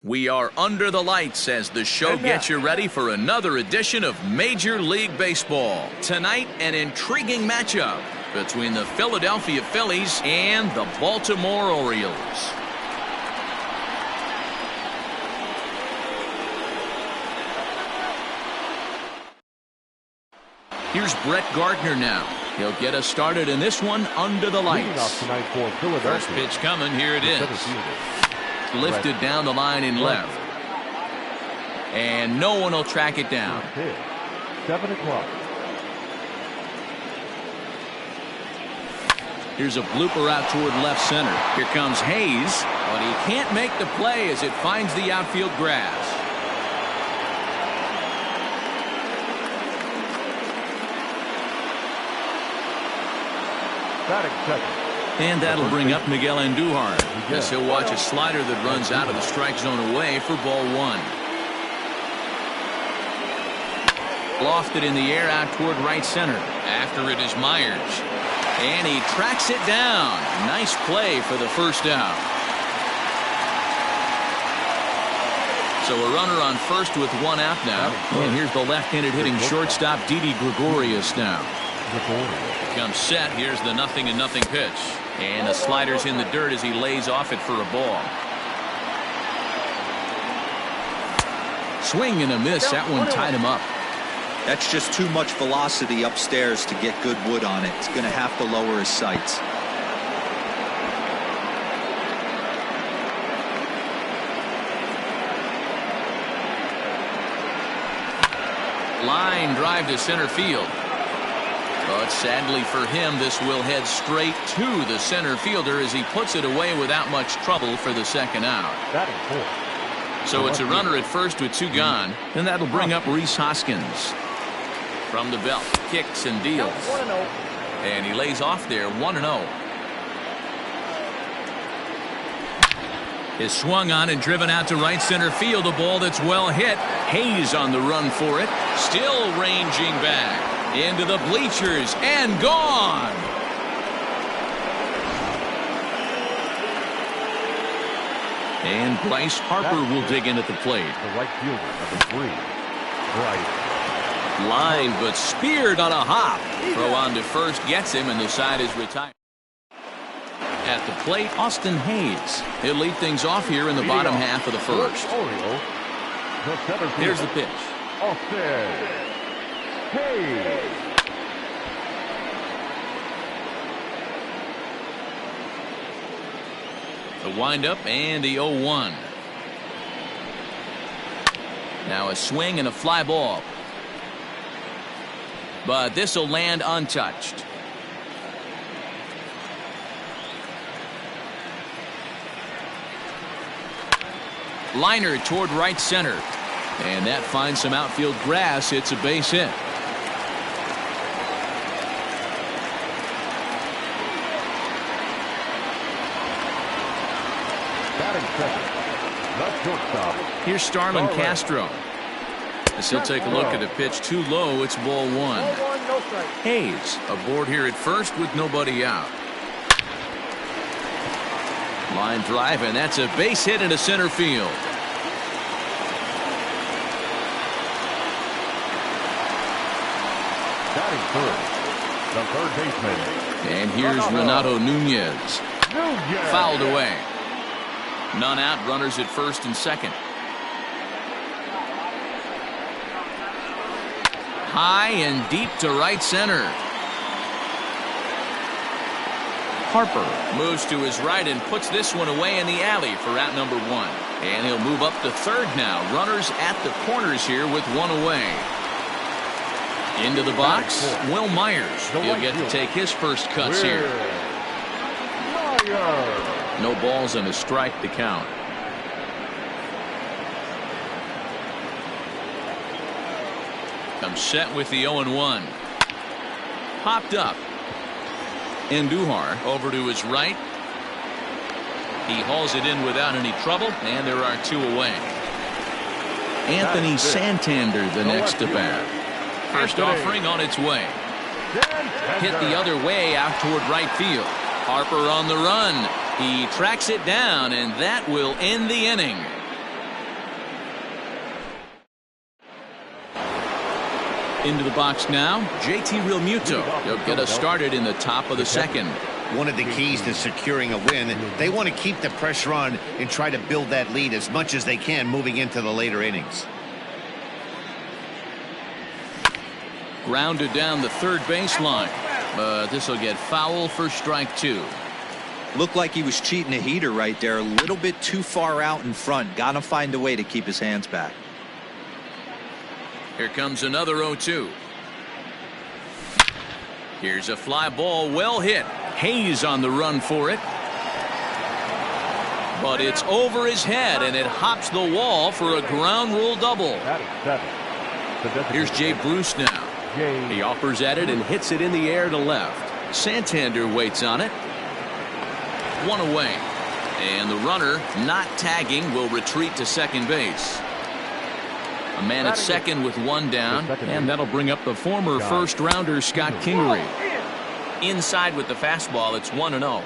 We are under the lights as the show gets you ready for another edition of Major League Baseball. Tonight, an intriguing matchup between the Philadelphia Phillies and the Baltimore Orioles. Here's Brett Gardner now. He'll get us started in this one under the lights. First pitch coming, here it is. Lifted down the line in left. And no one will track it down. 7 o'clock. Here's a blooper out toward left center. Here comes Hayes, but he can't make the play as it finds the outfield grass. Batting second. And that'll bring up Miguel Andujar, as he'll watch a slider that runs out of the strike zone away for ball one. Lofted in the air out toward right center. After it is Myers. And he tracks it down. Nice play for the first out. So a runner on first with one out now. And here's the left-handed hitting shortstop Didi Gregorius now. Comes set. Here's the 0-0 pitch. And the slider's in the dirt as he lays off it for a ball. Swing and a miss. That one tied him up. That's just too much velocity upstairs to get good wood on it. It's going to have to lower his sights. Line drive to center field. But sadly for him, this will head straight to the center fielder as he puts it away without much trouble for the second out. So it's a runner at first with two gone, and that'll bring up Rhys Hoskins. From the belt, kicks and deals. And he lays off there, 1-0. Is swung on and driven out to right center field. A ball that's well hit. Hayes on the run for it. Still ranging back. Into the bleachers and gone. And Bryce Harper will dig in at the plate. The right fielder, number 3. Bryce. Line, but speared on a hop. Throw on to first gets him, and the side is retired. At the plate, Austin Hayes. He'll lead things off here in the bottom half of the first. Here's the pitch. Austin Hayes. The windup and the 0-1. Now a swing and a fly ball. But this will land untouched. Liner toward right center. And that finds some outfield grass. It's a base hit. Batting second. Left shortstop. Here's Starlin Castro. As he'll take a look at a pitch too low, it's ball one. Hayes aboard here at first with nobody out. Line drive, and that's a base hit into center field. Batting third. The third baseman. And here's Renato Nunez. Fouled away. None out, runners at first and second. High and deep to right center. Harper moves to his right and puts this one away in the alley for out number one. And he'll move up to third now. Runners at the corners here with one away. Into the box, Will Myers. He'll get to take his first cuts here. No balls and a strike to count. Comes set with the 0-1. Popped up. Andujar over to his right. He hauls it in without any trouble, and there are two away. Anthony Santander the next to bat. First offering on its way. Hit the other way out toward right field. Harper on the run. He tracks it down, and that will end the inning. Into the box now, JT Realmuto. He'll get us started in the top of the second. One of the keys to securing a win, they want to keep the pressure on and try to build that lead as much as they can moving into the later innings. Grounded down the third baseline, but this will get foul for strike 2. Looked like he was cheating a heater right there, a little bit too far out in front. Got to find a way to keep his hands back. Here comes another 0-2. Here's a fly ball, well hit. Hayes on the run for it. But it's over his head, and it hops the wall for a ground rule double. Here's Jay Bruce now. He offers at it and hits it in the air to left. Santander waits on it. One away. And the runner, not tagging, will retreat to second base. A man at second with one down, and that'll bring up the former first-rounder Scott Kingery. Inside with the fastball, it's 1-0.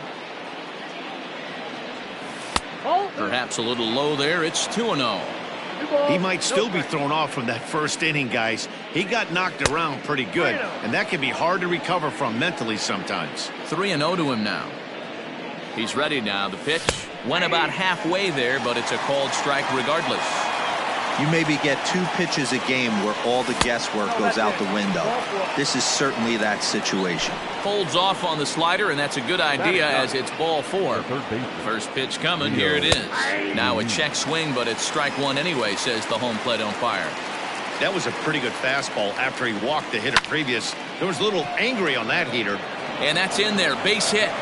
Perhaps a little low there, it's 2-0. He might still be thrown off from that first inning, guys. He got knocked around pretty good, and that can be hard to recover from mentally sometimes. 3-0 to him now. He's ready now. The pitch went about halfway there, but it's a called strike regardless. You maybe get 2 pitches a game where all the guesswork goes out the window. This is certainly that situation. Folds off on the slider, and that's a good idea as it's ball 4. First pitch coming, here it is. Now a check swing, but it's strike 1 anyway, says the home plate umpire. That was a pretty good fastball after he walked the hitter previous. There was a little angry on that heater. And that's in there, base hit.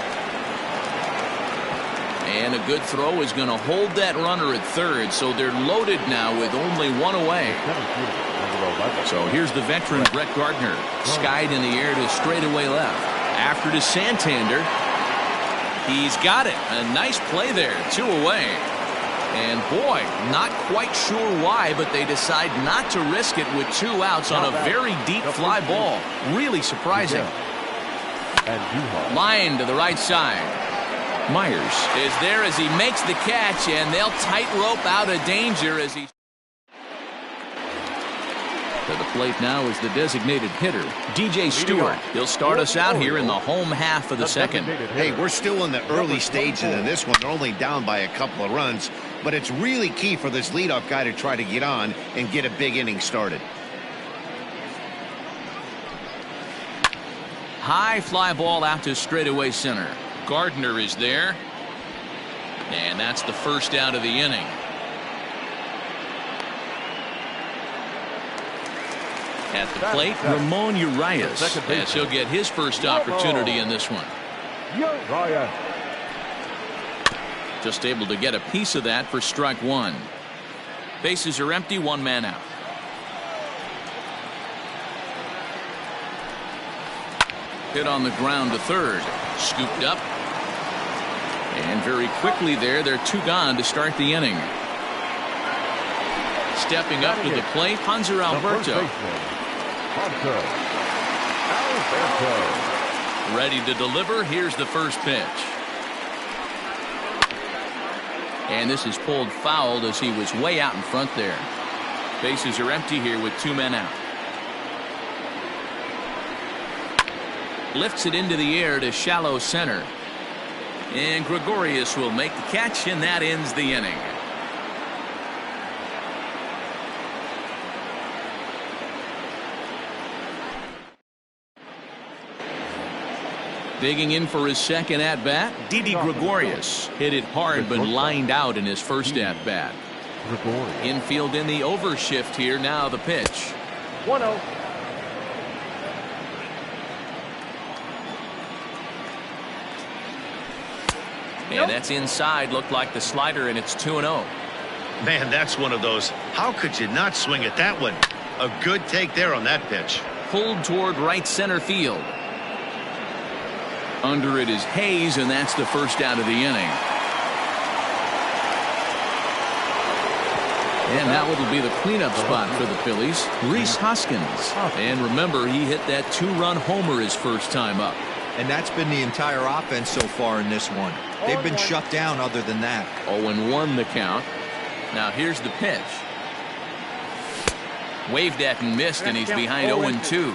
And a good throw is going to hold that runner at third, so they're loaded now with only 1 away. So here's the veteran Brett Gardner, skied in the air to straightaway left. After to Santander. He's got it. A nice play there, 2 away. And boy, not quite sure why, but they decide not to risk it with 2 outs on a very deep fly ball. Really surprising. Line to the right side. Myers is there as he makes the catch, and they'll tightrope out of danger as he. To the plate now is the designated hitter, DJ Stewart. He'll start us out here in the home half of the second. Hey, we're still in the early stages of this one. They're only down by a couple of runs, but it's really key for this leadoff guy to try to get on and get a big inning started. High fly ball out to straightaway center. Gardner is there, and that's the first out of the inning. At the plate, Ramon Urias, as he'll get his first opportunity in this one. Just able to get a piece of that for strike 1. Bases are empty, 1 man out. Hit on the ground to third. Scooped up. And very quickly there, they're 2 gone to start the inning. Stepping up to the plate, Hanser Alberto. Ready to deliver. Here's the first pitch. And this is pulled fouled as he was way out in front there. Bases are empty here with 2 men out. Lifts it into the air to shallow center. And Gregorius will make the catch, and that ends the inning. Digging in for his second at-bat, Didi Gregorius. Hit it hard but lined out in his first at-bat. Infield in the overshift here. Now the pitch. 1-0. And that's inside. Looked like the slider, and it's 2-0. Man, that's one of those. How could you not swing at that one? A good take there on that pitch. Pulled toward right center field. Under it is Hayes, and that's the first out of the inning. And that will be the cleanup spot for the Phillies, Rhys Hoskins. And remember, he hit that 2-run homer his first time up. And that's been the entire offense so far in this one. They've been shut down other than that. 0-1 the count. Now here's the pitch. Waved at and missed, and he's behind 0-2.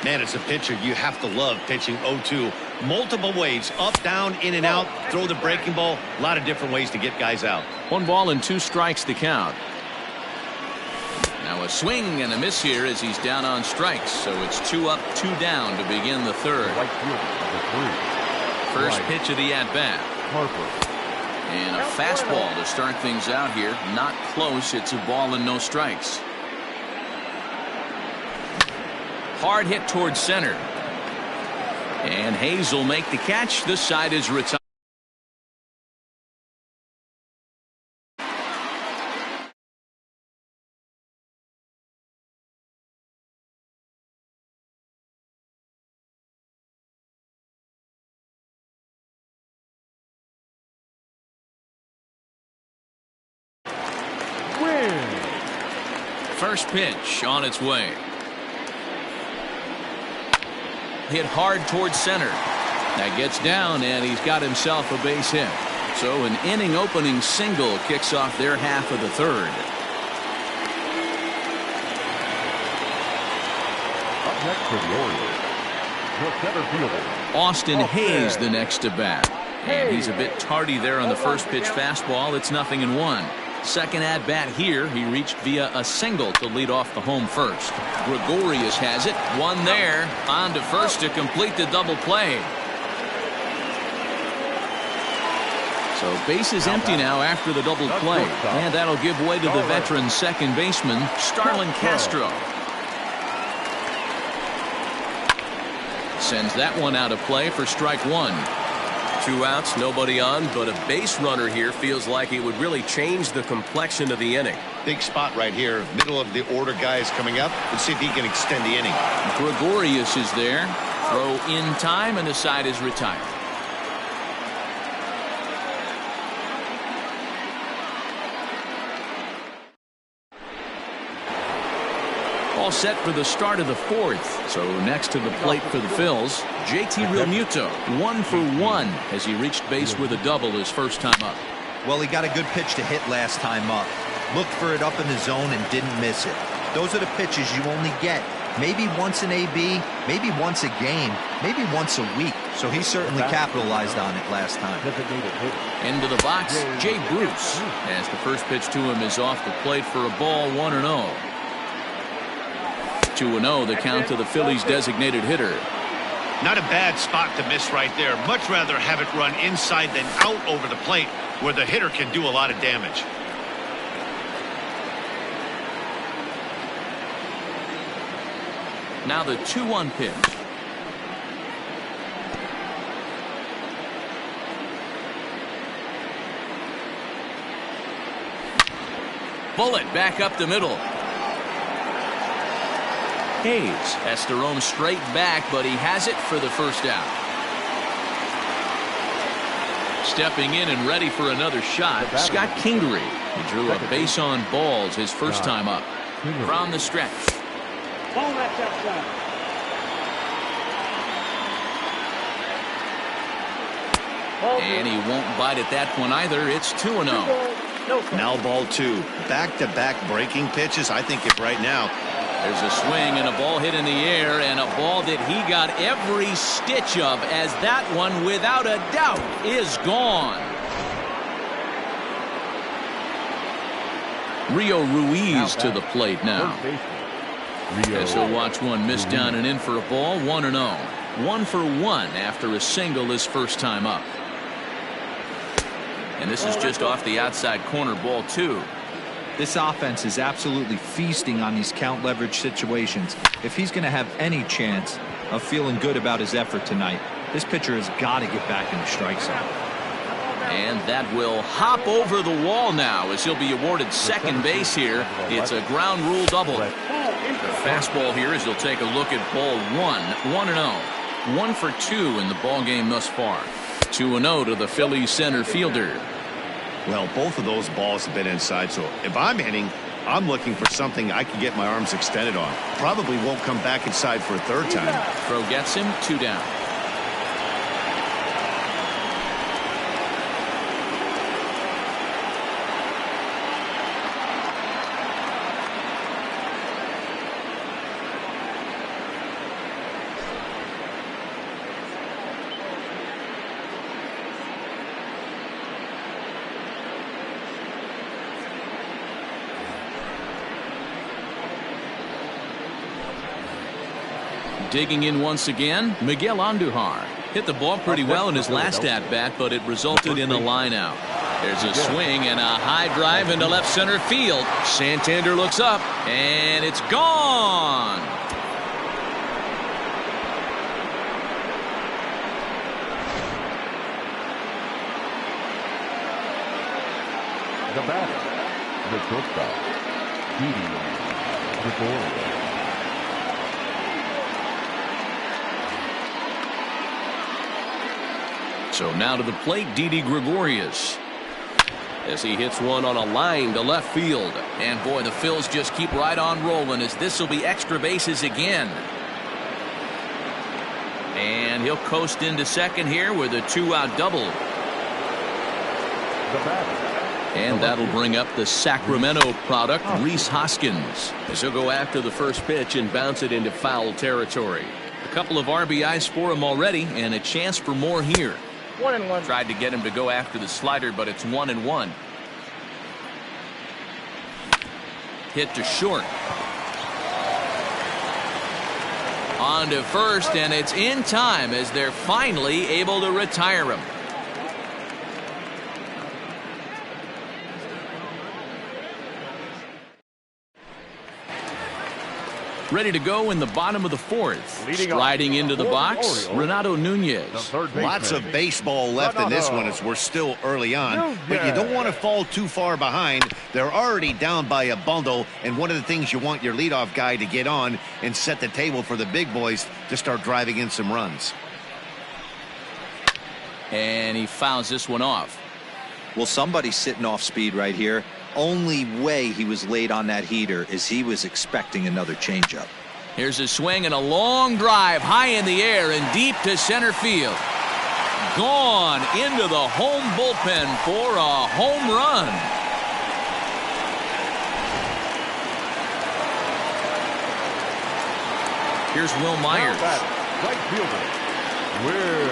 Man, as a pitcher, you have to love pitching 0-2. Multiple ways, up, down, in and out, throw the breaking ball. A lot of different ways to get guys out. 1 ball and 2 strikes to count. Now a swing and a miss here as he's down on strikes. So it's 2 up, 2 down to begin the third. First pitch of the at-bat. And a fastball to start things out here. Not close. It's a ball and no strikes. Hard hit towards center. And Hayes will make the catch. This side is retired. First pitch on its way. Hit hard towards center. That gets down, and he's got himself a base hit. So an inning opening single kicks off their half of the third. Up next for the Orioles, the center fielder, Austin Hayes the next to bat. And he's a bit tardy there on the first pitch fastball. It's 0-1. Second at bat here, he reached via a single to lead off the home first. Gregorius has it. One there. On to first to complete the double play. So base is empty now after the double play. And that'll give way to the veteran second baseman, Starlin Castro. Sends that one out of play for strike 1. 2 outs, nobody on, but a base runner here feels like it would really change the complexion of the inning. Big spot right here. Middle of the order guys coming up. Let's see if he can extend the inning. Gregorius is there. Throw in time, and the side is retired. All set for the start of the fourth. So next to the plate for the Phils, JT Realmuto, 1 for 1 as he reached base with a double his first time up. Well, he got a good pitch to hit last time up. Looked for it up in the zone and didn't miss it. Those are the pitches you only get maybe once in AB, maybe once a game, maybe once a week. So he certainly capitalized on it last time. Into the box, Jay Bruce, as the first pitch to him is off the plate for a ball, 1-0. 2-0 the count to the Phillies designated hitter. Not a bad spot to miss right there. Much rather have it run inside than out over the plate where the hitter can do a lot of damage. Now the 2-1 pitch. Bullet back up the middle. Hayes has to roam straight back, but he has it for the first out. Stepping in and ready for another shot, Scott Kingery. He drew a base on balls his first time up. From the stretch. And he won't bite at that one either. It's 2-0. Now ball 2. Back-to-back breaking pitches. I think if right now. There's a swing and a ball hit in the air, and a ball that he got every stitch of, as that one, without a doubt, is gone. Rio Ruiz to the plate now. As he'll watch one miss down and in for a ball, 1-0. 1 for 1 after a single his first time up. And this is just off the outside corner, ball 2. This offense is absolutely feasting on these count leverage situations. If he's going to have any chance of feeling good about his effort tonight, this pitcher has got to get back in the strike zone. And that will hop over the wall now as he'll be awarded second base here. It's a ground rule double. The fastball here as he'll take a look at ball 1. 1-0. 1 for 2 in the ball game thus far. 2-0 to the Phillies center fielder. Well, both of those balls have been inside, so if I'm hitting, I'm looking for something I can get my arms extended on. Probably won't come back inside for a third time. Throw gets him, 2 down. Digging in once again, Miguel Andujar. Hit the ball pretty well in his last at-bat, but it resulted in a line-out. There's a swing and a high drive into left center field. Santander looks up, and it's gone. The batter, the shortstop, Didi Gregorius. So now to the plate, Didi Gregorius. As he hits one on a line to left field. And boy, the Phils just keep right on rolling as this will be extra bases again. And he'll coast into second here with a 2-out double. And that'll bring up the Sacramento product, Rhys Hoskins, as he'll go after the first pitch and bounce it into foul territory. A couple of RBIs for him already and a chance for more here. 1-1. Tried to get him to go after the slider, but it's 1-1. Hit to short. On to first, and it's in time as they're finally able to retire him. Ready to go in the bottom of the fourth. Striding into the box, Renato Nunez. Lots of baseball left in this one as we're still early on, but you don't want to fall too far behind. They're already down by a bundle, and one of the things you want your leadoff guy to get on and set the table for the big boys to start driving in some runs. And he fouls this one off. Well, somebody's sitting off speed right here. Only way he was late on that heater is he was expecting another changeup. Here's a swing and a long drive high in the air and deep to center field. Gone into the home bullpen for a home run. Here's Will Myers. Right fielder, Will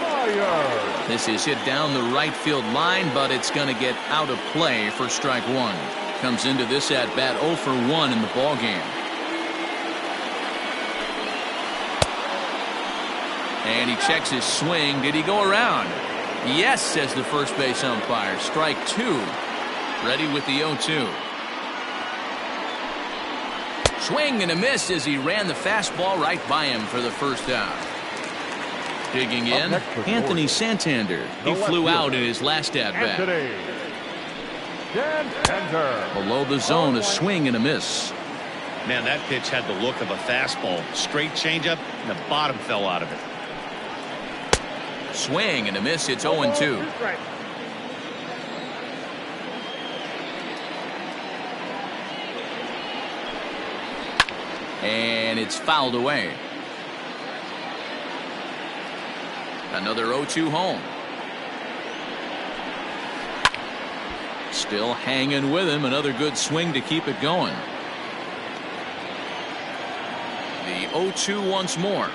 Myers. This is hit down the right field line, but it's going to get out of play for strike one. Comes into this at bat 0 for 1 in the ball game. And he checks his swing. Did he go around? Yes, says the first base umpire. Strike 2. Ready with the 0-2. Swing and a miss as he ran the fastball right by him for the first out. Digging in, Anthony Santander. He flew out in his last at-bat. Below the zone, a swing and a miss. Man, that pitch had the look of a fastball. Straight changeup, and the bottom fell out of it. Swing and a miss. It's 0-2. And it's fouled away. Another 0-2 home. Still hanging with him. Another good swing to keep it going. The 0-2 once more.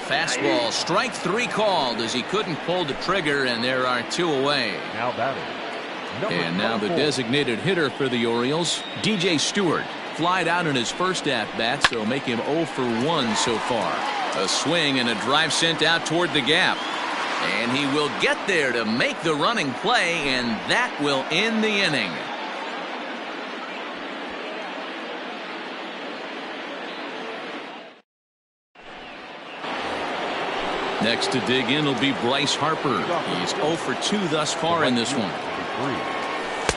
Fastball, strike 3 called as he couldn't pull the trigger, and there are 2 away. Now batting. And now the designated hitter for the Orioles, DJ Stewart. Flied out in his first at-bat, so make him 0 for 1 so far. A swing and a drive sent out toward the gap. And he will get there to make the running play, and that will end the inning. Next to dig in will be Bryce Harper. He's 0 for 2 thus far in this one.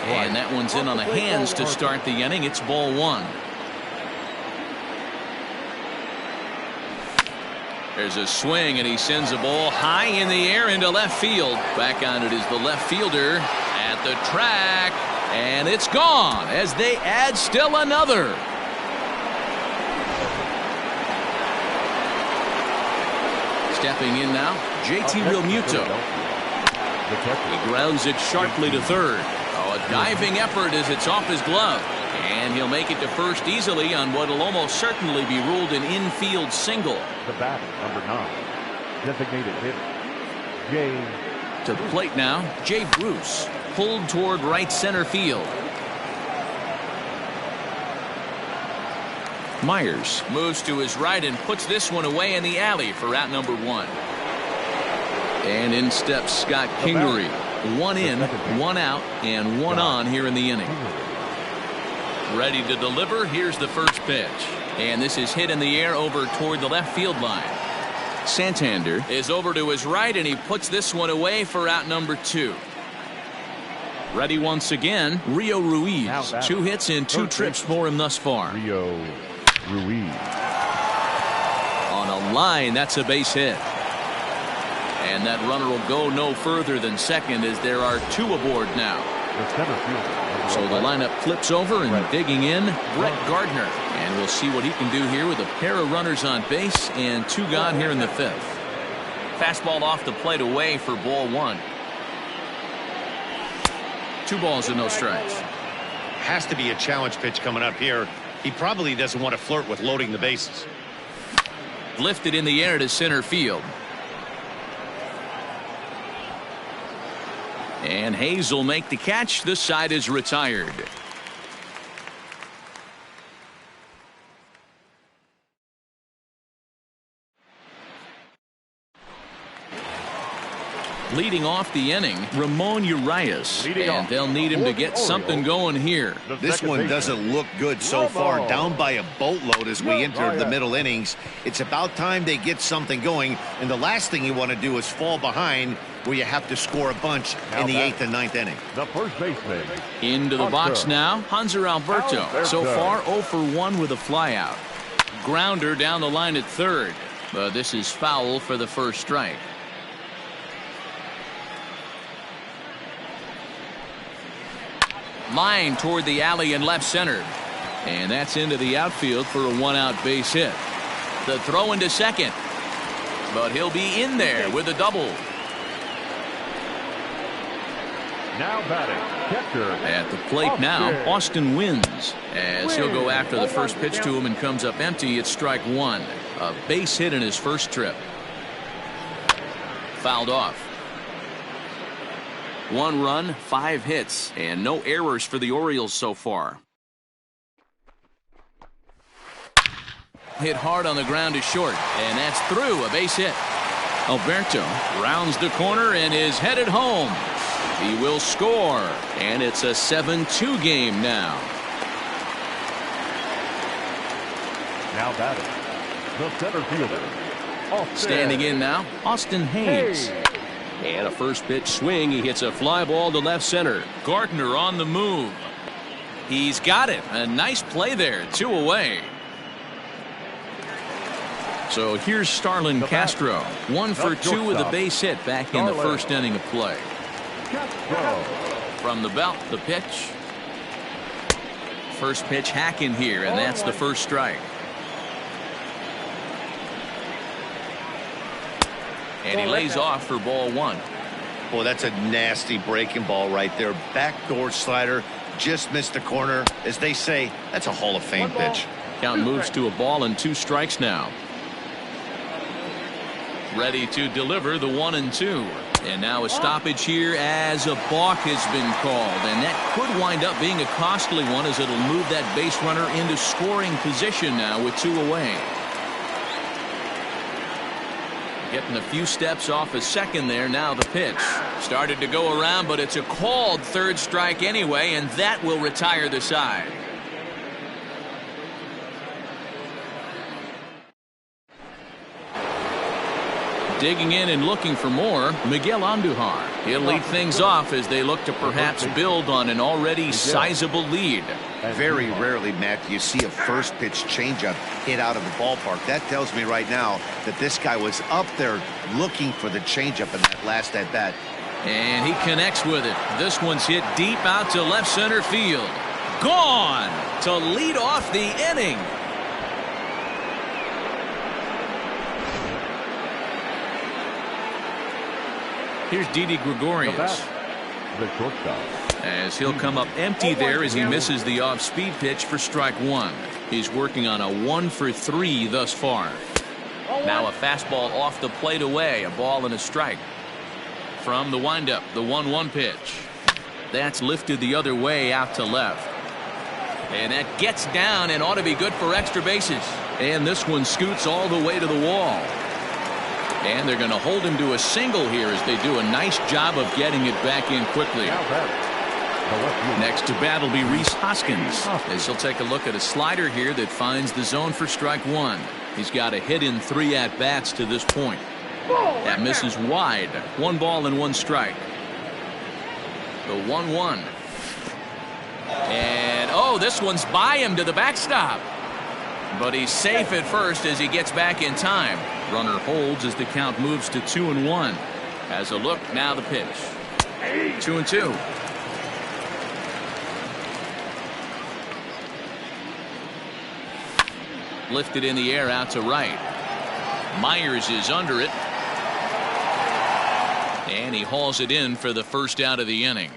And that one's in on the hands to start the inning. It's ball 1. There's a swing, and he sends a ball high in the air into left field. Back on it is the left fielder at the track, and it's gone as they add still another. Stepping in now, JT Realmuto. He grounds it sharply to third. A diving effort as it's off his glove. And he'll make it to first easily on what will almost certainly be ruled an infield single. The batter, number 9, designated hitter, Jay. To the plate now, Jay Bruce. Pulled toward right center field. Myers moves to his right and puts this one away in the alley for out number 1. And in steps Scott Kingery. 1 in, 1 out, and 1 on here in the inning. Ready to deliver. Here's the first pitch. And this is hit in the air over toward the left field line. Santander is over to his right, and he puts this one away for out number 2. Ready once again, Rio Ruiz. 2 hits in 2 trips for him thus far. Rio Ruiz. On a line, that's a base hit. And that runner will go no further than second as there are 2 aboard now. So the lineup flips over and digging in, Brett Gardner. And we'll see what he can do here with a pair of runners on base and 2 gone here in the 5th. Fastball off the plate away for ball 1. 2 balls and no strikes. Has to be a challenge pitch coming up here. He probably doesn't want to flirt with loading the bases. Lifted in the air to center field. And Hayes will make the catch. This side is retired. Leading off the inning, Ramon Urias. And they'll need him to get something going here. This one doesn't look good so far. Down by a boatload as we enter the middle innings. It's about time they get something going. And the last thing you want to do is fall behind where you have to score a bunch in the 8th and 9th inning. The first baseman. Into the box now, Hanser Alberto. So far 0 for 1 with a flyout. Grounder down the line at third. But this is foul for the first strike. Line toward the alley in left center. And that's into the outfield for a 1-out base hit. The throw into second. But he'll be in there with a double. Now batting, catcher. At the plate now, Austin Wins. As he'll go after the first pitch to him and comes up empty, it's strike 1. A base hit in his first trip. Fouled off. 1 run, 5 hits, and no errors for the Orioles so far. Hit hard on the ground to short, and that's through, a base hit. Alberto rounds the corner and is headed home. He will score, and it's a 7-2 game now. Now batting, the center fielder. Standing in now, Austin Hayes. And a first pitch swing. He hits a fly ball to left center. Gardner on the move. He's got it. A nice play there. 2 away. So here's Starlin Castro. 1 for 2 with a base hit back in the first inning of play. From the belt, the pitch. First pitch hack in here, and that's the first strike. And he lays off for ball 1. Boy, that's a nasty breaking ball right there. Backdoor slider, just missed the corner. As they say, that's a Hall of Fame pitch. Count moves to a ball and 2 strikes now. Ready to deliver the 1-2. And now a stoppage here as a balk has been called. And that could wind up being a costly one as it'll move that base runner into scoring position now with 2 away. Getting a few steps off a second there. Now the pitch. Started to go around, but it's a called third strike anyway, and that will retire the side. Digging in and looking for more, Miguel Andujar. He'll lead things off as they look to perhaps build on an already sizable lead. Very rarely, Matt, do you see a first pitch changeup hit out of the ballpark. That tells me right now that this guy was up there looking for the changeup in that last at bat. And he connects with it. This one's hit deep out to left center field. Gone to lead off the inning. Here's Didi Gregorius. The shortstop. As he'll come up empty there as he misses the off-speed pitch for strike 1. He's working on a 1 for 3 thus far. Now a fastball off the plate away. A ball and a strike. From the windup, the 1-1 pitch. That's lifted the other way out to left. And that gets down and ought to be good for extra bases. And this one scoots all the way to the wall. And they're going to hold him to a single here as they do a nice job of getting it back in quickly. Next to bat will be Rhys Hoskins, as he'll take a look at a slider here that finds the zone for strike one. He's got a hit in 3 at-bats to this point. That misses wide. 1 ball and 1 strike. The 1-1. And, oh, this one's by him to the backstop. But he's safe at first as he gets back in time. Runner holds as the count moves to 2-1. As a look, now the pitch. 2-2. Lifted in the air out to right. Myers is under it. And he hauls it in for the first out of the inning.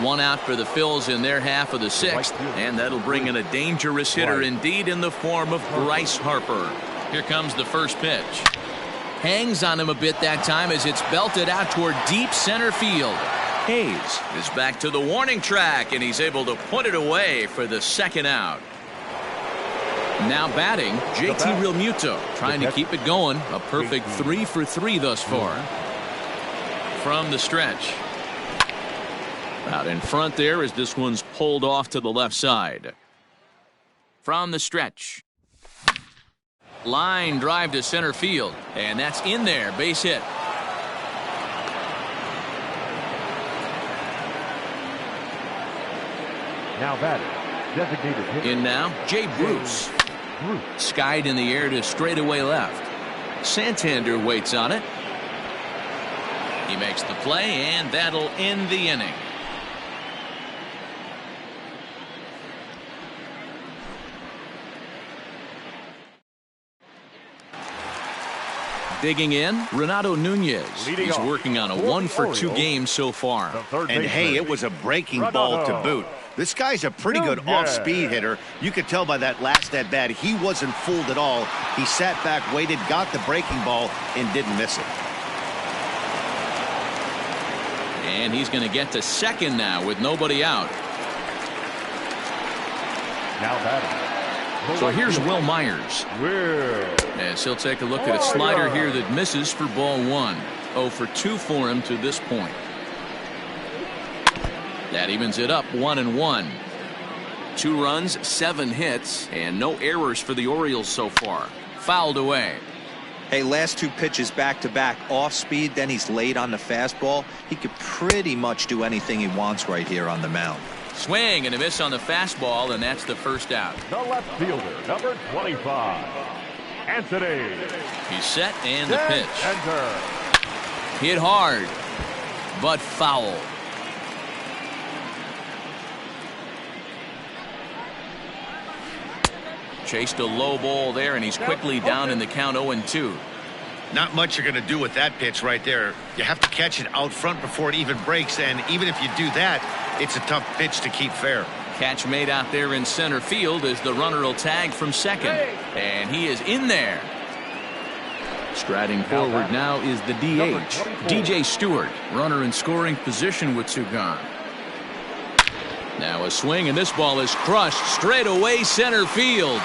1 out for the Phils in their half of the 6th. And that'll bring in a dangerous hitter indeed in the form of Bryce Harper. Here comes the first pitch. Hangs on him a bit that time as it's belted out toward deep center field. Hayes is back to the warning track, and he's able to put it away for the 2nd out. Now batting, JT Realmuto, trying to keep it going. A perfect 3 for 3 thus far. From the stretch. Out in front there as this one's pulled off to the left side. From the stretch. Line drive to center field, and that's in there, base hit. Now batting, designated hitter. In now, Jay Bruce. Skied in the air to straightaway left. Santander waits on it. He makes the play, and that'll end the inning. Digging in, Renato Nunez. He's working on a 1 for 2 game so far. And hey, it was a breaking ball to boot. This guy's a pretty good off-speed hitter. You could tell by that last at-bat he wasn't fooled at all. He sat back, waited, got the breaking ball, and didn't miss it. And he's going to get to second now with nobody out. Now batting. So here's Will Myers. As he'll take a look at a slider here that misses for ball 1. 0 for 2 for him to this point. That evens it up 1-1. 2 runs, 7 hits, and no errors for the Orioles so far. Fouled away. Hey, last 2 pitches back-to-back off speed, then he's late on the fastball. He could pretty much do anything he wants right here on the mound. Swing and a miss on the fastball, and that's the first out. The left fielder, number 25, Anthony. He's set, and the pitch. Hit hard, but foul. Chased a low ball there, and he's quickly down in the count 0-2. Not much you're going to do with that pitch right there. You have to catch it out front before it even breaks, and even if you do that, it's a tough pitch to keep fair. Catch made out there in center field as the runner will tag from second. And he is in there. Striding forward now is the DH, DJ Stewart. Runner in scoring position with 2 gone. Now a swing, and this ball is crushed straight away center field.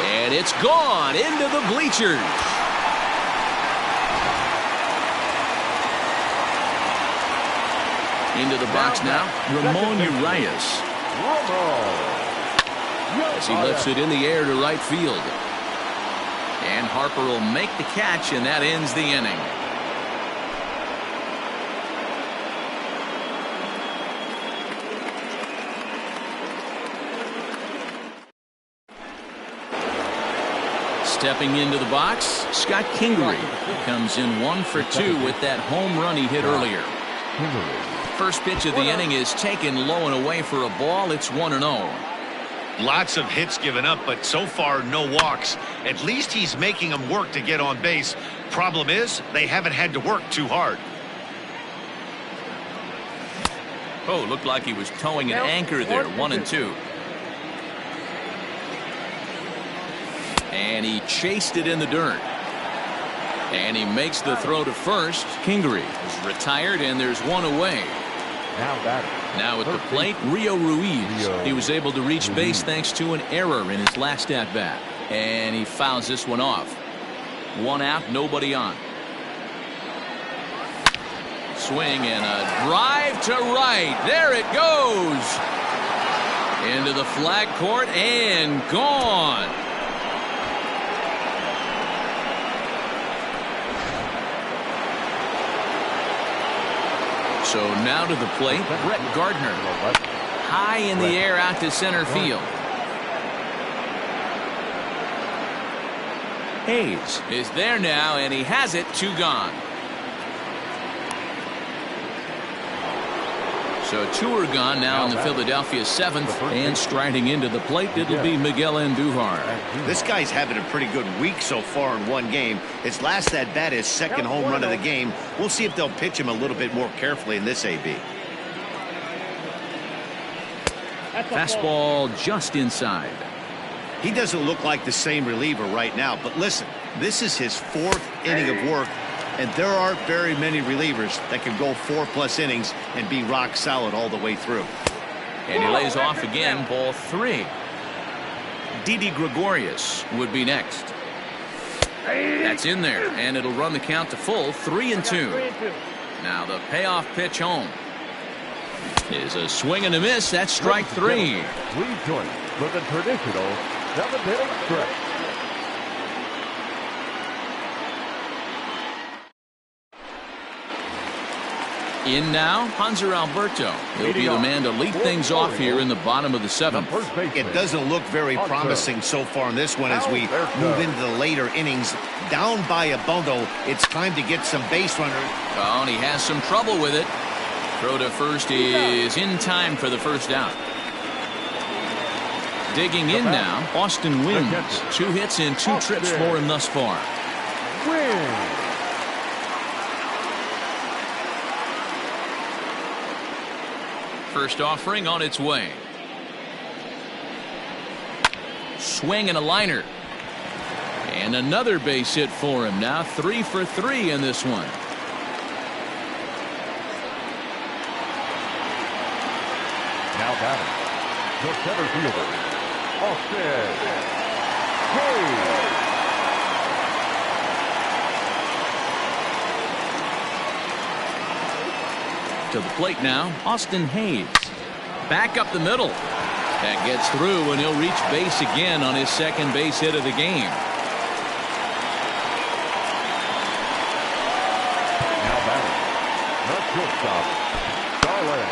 And it's gone into the bleachers. Into the box now, Ramon Urias. As he lifts it in the air to right field. And Harper will make the catch, and that ends the inning. Stepping into the box, Scott Kingery comes in 1 for 2 with that home run he hit earlier. First pitch of the inning is taken low and away for a ball. It's 1-0. Lots of hits given up, but so far no walks. At least he's making them work to get on base. Problem is, they haven't had to work too hard. Oh, looked like he was towing an anchor there. 1-2. And he chased it in the dirt. And he makes the throw to first. Kingery is retired, and there's 1 away. Now at the plate, Rio Ruiz. He was able to reach base thanks to an error in his last at-bat. And he fouls this one off. 1 out, nobody on. Swing and a drive to right. There it goes. Into the flag court and gone. So now to the plate, Brett Gardner. High in the air out to center field. Hayes is there now, and he has it. 2 gone. So 2 are gone now in the Philadelphia 7th, and striding into the plate, it'll be Miguel Andujar. This guy's having a pretty good week so far in 1 game. His last at-bat is 2nd home run of the game. We'll see if they'll pitch him a little bit more carefully in this AB. Fastball just inside. He doesn't look like the same reliever right now, but listen, this is his 4th inning of work. And there aren't very many relievers that can go 4+ innings and be rock solid all the way through. And he lays off again, ball 3. Didi Gregorius would be next. That's in there, and it'll run the count to full, 3-2. Now the payoff pitch home is a swing and a miss. That's strike 3. Rejoin with the traditional 7th-inning stretch. In now, Hanser Alberto. He'll be the man to lead things off here in the bottom of the 7th. It doesn't look very promising so far in this one as we move into the later innings. Down by a bundle, it's time to get some base runners. Oh, and he has some trouble with it. Throw to first is in time for the 1st out. Digging in now, Austin Wynns. 2 hits and 2 trips for him thus far. First offering on its way. Swing and a liner. And another base hit for him. Now 3 for 3 in this one. Now batting, the center fielder, Austin Hayes. To the plate now, Austin Hayes. Back up the middle. That gets through, and he'll reach base again on his 2nd base hit of the game. Now batting, the shortstop, Starlin.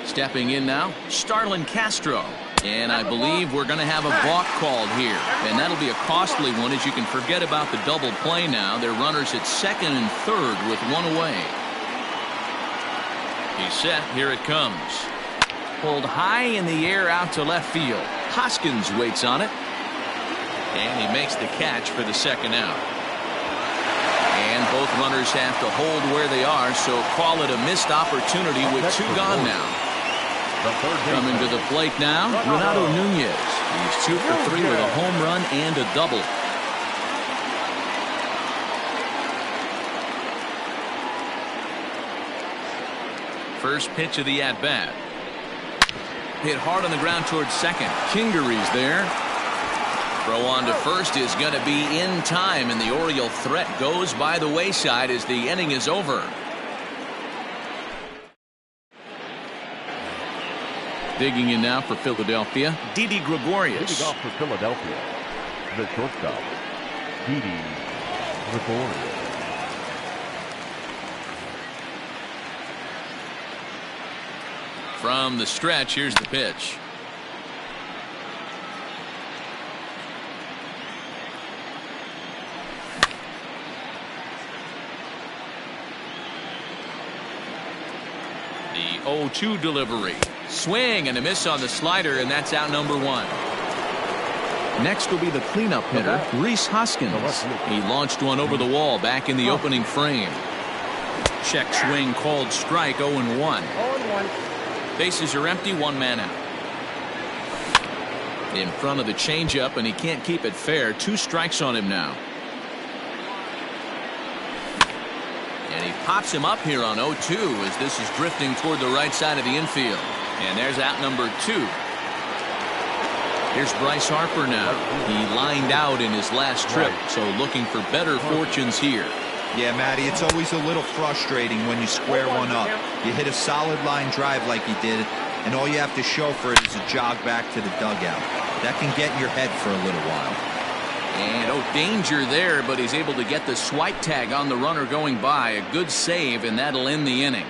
Stepping in now, Starlin Castro. And I believe we're going to have a balk called here. And that'll be a costly one, as you can forget about the double play now. They're runners at 2nd and 3rd with 1 away. He's set. Here it comes. Pulled high in the air out to left field. Hoskins waits on it. And he makes the catch for the 2nd out. And both runners have to hold where they are, so call it a missed opportunity with 2 gone now. Coming to the plate now, Renato Nunez. He's 2 for 3 with a home run and a double. First pitch of the at-bat. Hit hard on the ground towards 2nd. Kingery's there. Throw on to first is going to be in time, and the Oriole threat goes by the wayside as the inning is over. Digging in now for Philadelphia, Didi Gregorius. Leading off for Philadelphia, the shortstop, Didi Gregorius. From the stretch, here's the pitch. The 0-2 delivery. Swing and a miss on the slider, and that's out number 1. Next will be the cleanup hitter, Rhys Hoskins. He launched one over the wall back in the opening frame. Check swing called strike, 0-1. Bases are empty, 1 man out. In front of the changeup, and he can't keep it fair. 2 strikes on him now. And he pops him up here on 0-2 as this is drifting toward the right side of the infield. And there's out number 2. Here's Bryce Harper now. He lined out in his last trip, so looking for better fortunes here. Yeah, Matty, it's always a little frustrating when you square one up. You hit a solid line drive like he did, and all you have to show for it is a jog back to the dugout. That can get in your head for a little while. And danger there, but he's able to get the swipe tag on the runner going by. A good save, and that'll end the inning.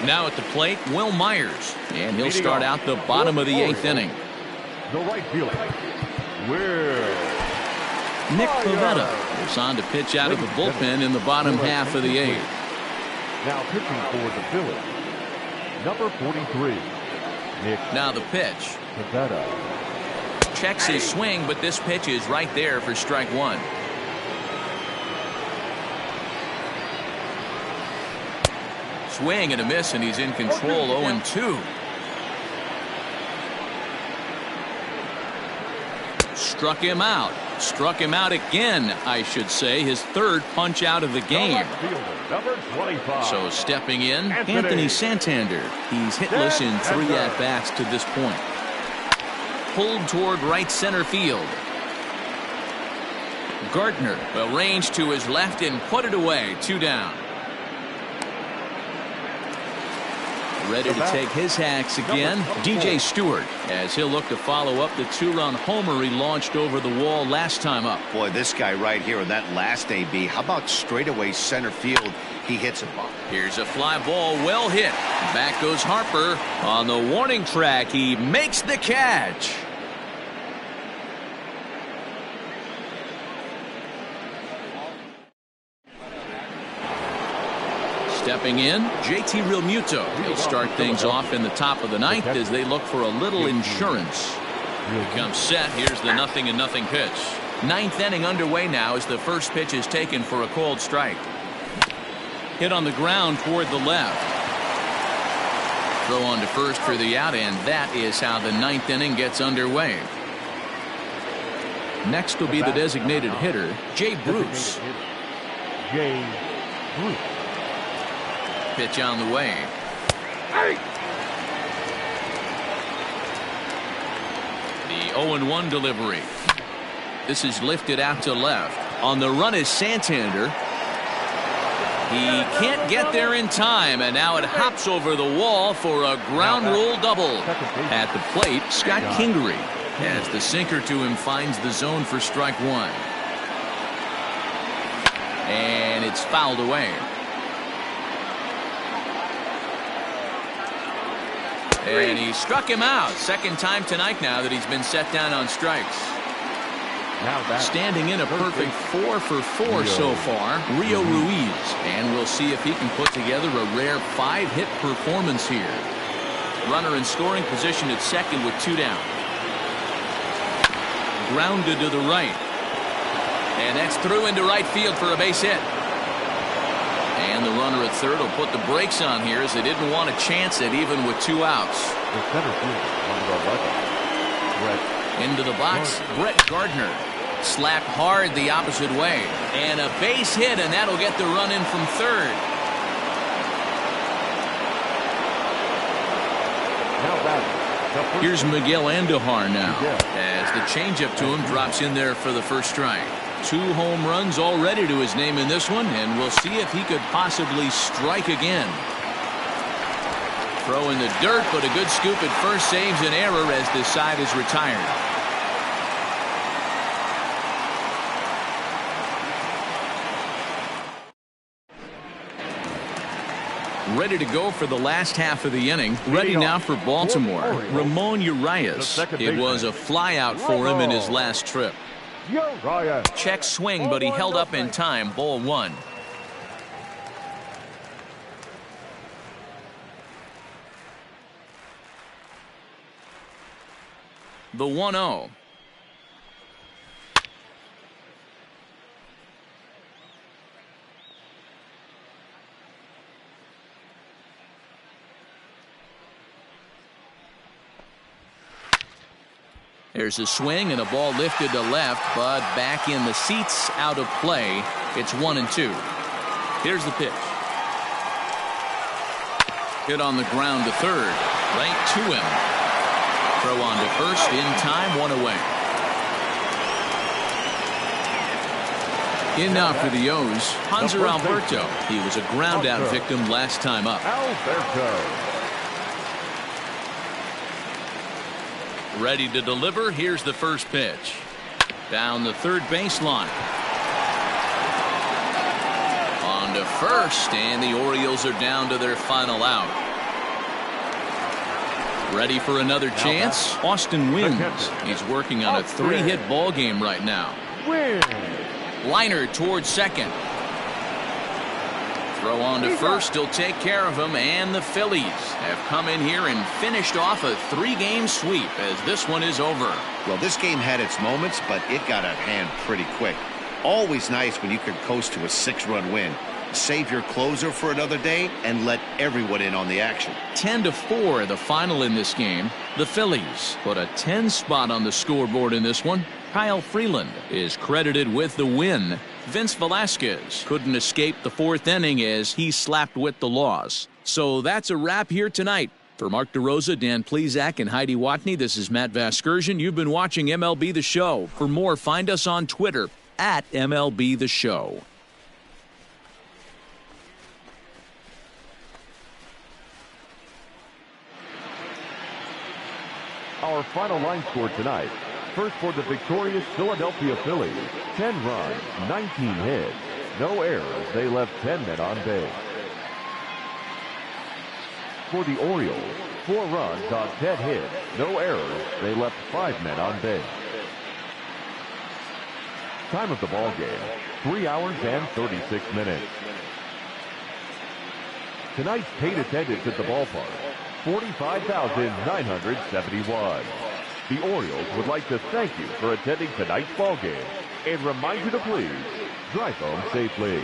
Now at the plate, Will Myers, and he'll start out the bottom of the 8th inning. The right fielder, Will Nick Pivetta is on to pitch out of the bullpen in the bottom half of the 8th. Now pitching for the Phillies, number 43, Nick. Now the pitch. Pivetta. Checks his swing, but this pitch is right there for strike 1. Swing and a miss, and he's in control. 0-2. Struck him out. Struck him out again, I should say. His 3rd punch out of the game. So stepping in, Anthony Santander. He's hitless in 3 at-bats to this point. Pulled toward right center field. Gardner will range to his left and put it away. 2 down. Ready to take his hacks again, DJ Stewart, as he'll look to follow up the 2-run homer he launched over the wall last time up. Boy, this guy right here in that last AB, how about straightaway center field? He hits a ball. Here's a fly ball, well hit. Back goes Harper on the warning track. He makes the catch. Stepping in, JT Realmuto. He'll start things off in the top of the 9th as they look for a little insurance. Here comes set. Here's the 0-0 pitch. 9th inning underway now as the first pitch is taken for a called strike. Hit on the ground toward the left. Throw on to first for the out, and that is how the 9th inning gets underway. Next will be the designated hitter, Jay Bruce. Jay Bruce. Pitch on the way. The 0-1 delivery. This is lifted out to left. On the run is Santander. He can't get there in time, and now it hops over the wall for a ground rule double. At the plate, Scott Kingery, as the sinker to him finds the zone for strike 1. And it's fouled away. And he struck him out. 2nd time tonight now that he's been set down on strikes. Standing in a perfect 4 for 4 so far, Rio Ruiz. And we'll see if he can put together a rare 5-hit performance here. Runner in scoring position at 2nd with 2 down. Grounded to the right. And that's through into right field for a base hit. And the runner at 3rd will put the brakes on here as they didn't want to chance it even with 2 outs. The center fielder, number 11, into the box, Brett Gardner. Slapped hard the opposite way. And a base hit, and that'll get the run in from 3rd. Here's Miguel Andujar now, as the changeup to him drops in there for the first strike. 2 home runs already to his name in this one, and we'll see if he could possibly strike again. Throw in the dirt, but a good scoop at first saves an error as this side is retired. Ready to go for the last half of the inning. Ready now for Baltimore, Ramon Urias. It was a flyout for him in his last trip. Check swing, but he held up in time. Ball 1. The 1-0. There's a swing and a ball lifted to left, but back in the seats, out of play. It's 1-2. Here's the pitch. Hit on the ground to third. Right to him. Throw on to first in time, 1 away. In now for the O's, Hanser Alberto. He was a ground-out victim last time up. Alberto. Ready to deliver. Here's the first pitch. Down the third baseline. On to first, and the Orioles are down to their final out. Ready for another chance? Austin wins. He's working on a 3-hit ball game right now. Win. Liner towards second. Throw on to first. He'll take care of him, and the Phillies have come in here and finished off a 3-game sweep as this one is over. Well, this game had its moments, but it got out of hand pretty quick. Always nice when you can coast to a 6-run win. Save your closer for another day and let everyone in on the action. 10-4 the final in this game. The Phillies put a 10 spot on the scoreboard in this one. Kyle Freeland is credited with the win. Vince Velasquez couldn't escape the 4th inning as he slapped with the loss. So that's a wrap here tonight. For Mark DeRosa, Dan Plesac, and Heidi Watney, this is Matt Vasgersian. You've been watching MLB The Show. For more, find us on Twitter at MLB The Show. Our final line score tonight. First for the victorious Philadelphia Phillies, 10 runs, 19 hits, no errors. They left 10 men on base. For the Orioles, 4 runs on 10 hits, no errors. They left 5 men on base. Time of the ball game, 3 hours and 36 minutes. Tonight's paid attendance at the ballpark, 45,971. The Orioles would like to thank you for attending tonight's ball game and remind you to please drive home safely.